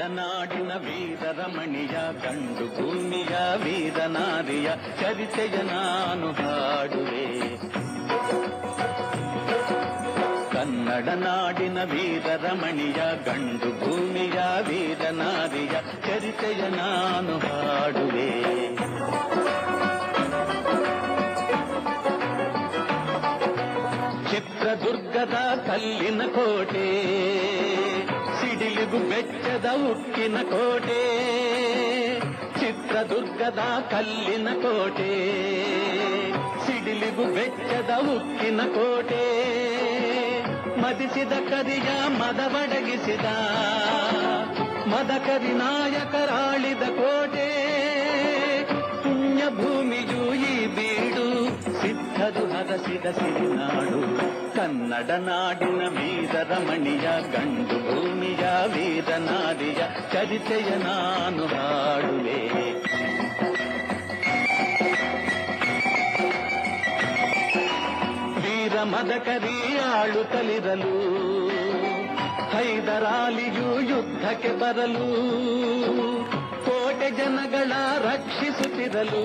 ಕನ್ನಡ ವೀರರಮಣಿಯ ಗಂಡು ಭೂಮಿಯ ವೀರನಾರಿಯ ಚರಿತೆಯ ನಾನು ಹಾಡುವೆ. ಕನ್ನಡ ನಾಡಿನ ವೀರರಮಣಿಯ ಗಂಡು ಭೂಮಿಯ ವೀರನಾರಿಯ ಚರಿತೆಯ ನಾನು ಹಾಡುವೆ. ಚಿತ್ರದುರ್ಗದ ಕಲ್ಲಿನ ಕೋಟೆ, ಸಿಡಿಲಿಗು ಬೆಚ್ಚದ ಉಕ್ಕಿನ ಕೋಟೆ. ಚಿತ್ರದುರ್ಗದ ಕಲ್ಲಿನ ಕೋಟೆ, ಸಿಡಿಲಿಗು ಬೆಚ್ಚದ ಉಕ್ಕಿನ ಕೋಟೆ. ಮದಿಸಿದ ಕರಿಯ ಮದವಡಗಿಸಿದ ಮದಕರಿ ನಾಯಕರಾಳಿದ ಕೋಟೆ. ಪುಣ್ಯ ಭೂಮಿಯು ಈ ಬೀಡು, ಸಿದ್ಧರು ಹರಸಿದ ಸಿರಿನಾಡು. ಕನ್ನಡ ನಾಡಿನ ವೀರರಮಣಿಯ ಗಂಡು ಭೂಮಿಯ ವೀರನಾರಿಯ ಚರಿತೆಯ ನಾನು ಹಾಡುವೆ. ವೀರ ಮದಕರಿ ಆಳುತ್ತಲಿರಲು, ಹೈದರಾಲಿಯು ಯುದ್ಧಕ್ಕೆ ಬರಲು, ಕೋಟೆ ಜನಗಳ ರಕ್ಷಿಸುತ್ತಿರಲು,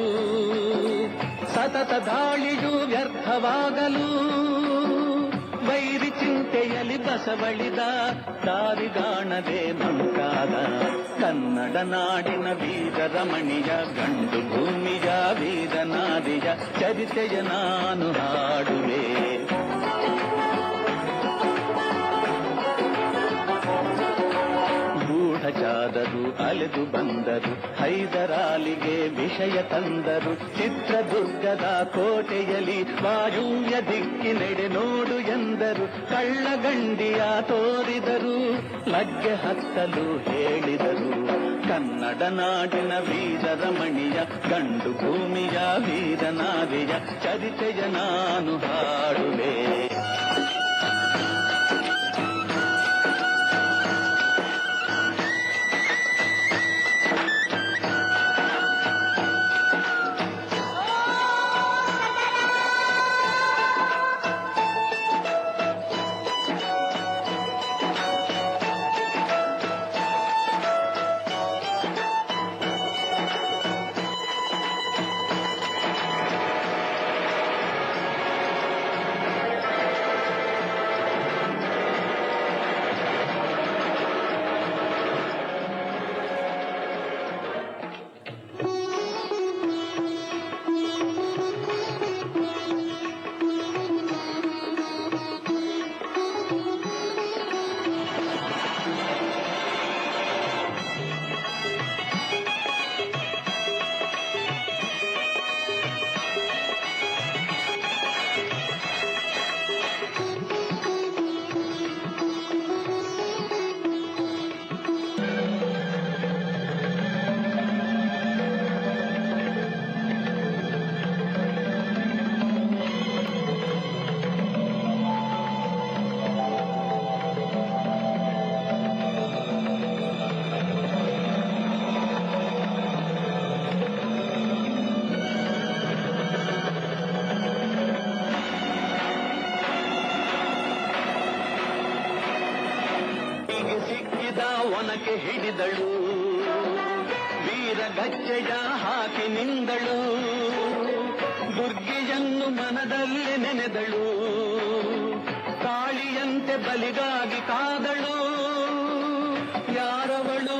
ಸತತ ದಾಳಿಯು ವ್ಯರ್ಥವಾಗಲು. ವೈರಿ ಚಿಂತೆಯಲ್ಲಿ ಬಸವಳಿದ, ದಾರಿಗಾಣದೆ ಮಂಕಾದ. ಕನ್ನಡ ನಾಡಿನ ವೀರರಮಣಿಯ ಗಂಡು ಭೂಮಿಯ ವೀರನಾರಿಯ ಚರಿತೆಯ ನಾನು ಹಾಡುವೆ. ಗೂಢಚಾರರು ಅಲೆದು ಬಂದರು, ಹೈದರಾಲಿಗೆ ವಿಷಯ ತಂದರು. ಚಿತ್ರದುರ್ಗದ ಕೋಟೆಯಲ್ಲಿ ವಾಯುವ್ಯ ದಿಕ್ಕಿನೆಡೆ ನೋಡು ಎಂದರು. ಕಳ್ಳಗಂಡಿಯ ತೋರಿದರು, ಲಗ್ಗೆ ಹತ್ತಲು ಹೇಳಿದರು. ಕನ್ನಡ ನಾಡಿನ ವೀರರಮಣಿಯ ಗಂಡು ಭೂಮಿಯ ವೀರನಾರಿಯ ಚರಿತೆಯ ನಾನು ಹಾಡುವೆ. ಒನಕೆ ಹಿಡಿದಳು, ವೀರ ಗಜ್ಜೆಯ ಹಾಕಿ ನಿಂದಳು. ದುರ್ಗೆಯನ್ನು ಮನದಲ್ಲಿ ನೆನೆದಳು, ಕಾಳಿಯಂತೆ ಬಲಿಗಾಗಿ ಕಾದಳು. ಯಾರವಳು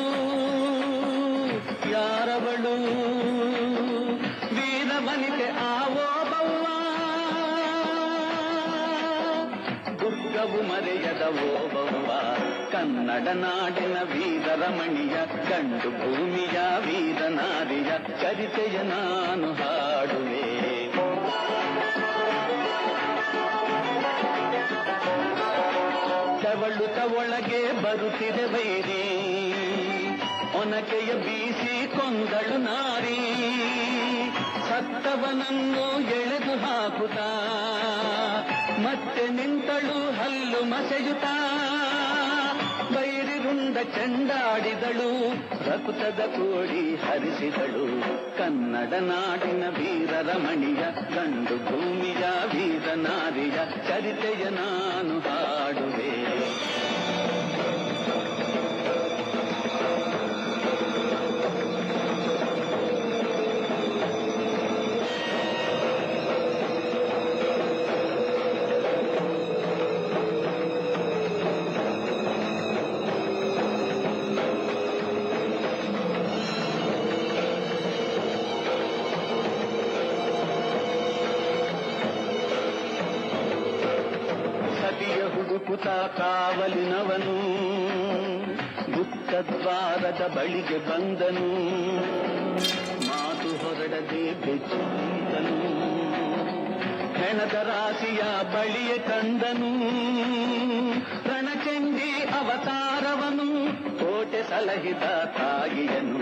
ಯಾರವಳು, ವೀರ ವನಿತೆ ಆವೋ ಬವ್ವ. ದುರ್ಗವು ಮರೆಯದವೋ ಬವ್ವ. ಕನ್ನಡ ನಾಡಿನ ವೀರರಮಣಿಯ ಗಂಡು ಭೂಮಿಯ ವೀರನಾರಿಯ ಚರಿತೆಯ ನಾನು ಹಾಡುವೆ. ತೆವಳುತ್ತ ಒಳಗೆ ಬರುತ್ತಿದೆ ವೈರಿ, ಒನಕೆಯ ಬೀಸಿ ಕೊಂದಳು ನಾರಿ. ಸತ್ತವನನ್ನು ಎಳೆದು ಹಾಕುತ್ತಾ ಮತ್ತೆ ನಿಂತಳು ಹಲ್ಲು ಮಸೆಯುತ್ತ. ಬೈರಿರುಂಡ ಚೆಂಡಾಡಿದಳು, ರಕುತದ ಕೋಡಿ ಹರಿಸಿದಳು. ಕನ್ನಡ ನಾಡಿನ ವೀರರಮಣಿಯ ಗಂಡು ಭೂಮಿಯ ವೀರನಾರಿಯ ಚರಿತೆಯ ನಾನು ಹಾಡುವೆ. ಕಾಯುತ್ತ ಕಾವಲಿನವನು ಗುಪ್ತದ್ವಾರದ ಬಳಿಗೆ ಬಂದನು. ಮಾತು ಹೊರಡದೆ ಬೆಚ್ಚಿದನು. ಹೆಣದ ರಾಶಿಯ ಬಳಿಯ ಕಂಡನು. ರಣಚಂಡಿ ಅವತಾರವನು ಕೋಟೆ ಸಲಹಿದ ತಾಯಿಯನು.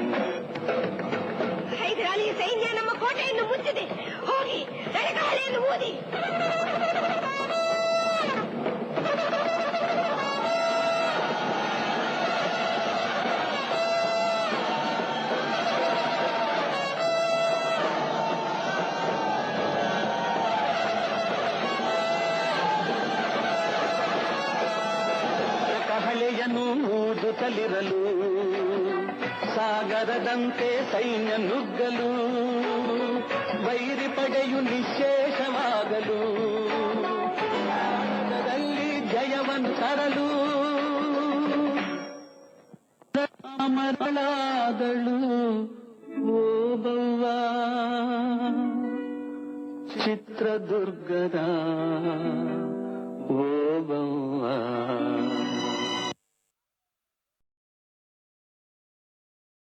ಹೈದರಾಲಿ ಸೈನ್ಯ ನಮ್ಮ ಕೋಟೆಯನ್ನು ಮುಚ್ಚಿದೆ. ಹೋಗಿ ರಣಗಾಳಿಯನ್ನು ಊದಿ. ಕಹಳೆಯನ್ನು ಊದುತ್ತಲಿರಲು ಸಾಗರದಂತೆ ಸೈನ್ಯ ನುಗ್ಗಲು. ವೈರಿ ಪಡೆಯು ನಿಶೇಷವಾಗಲು ಜಯವನ್ನು ತರಲು ಮರಳಾದಳು ಓಬವ್ವ ಚಿತ್ರದುರ್ಗದ ಓಬವ್ವ.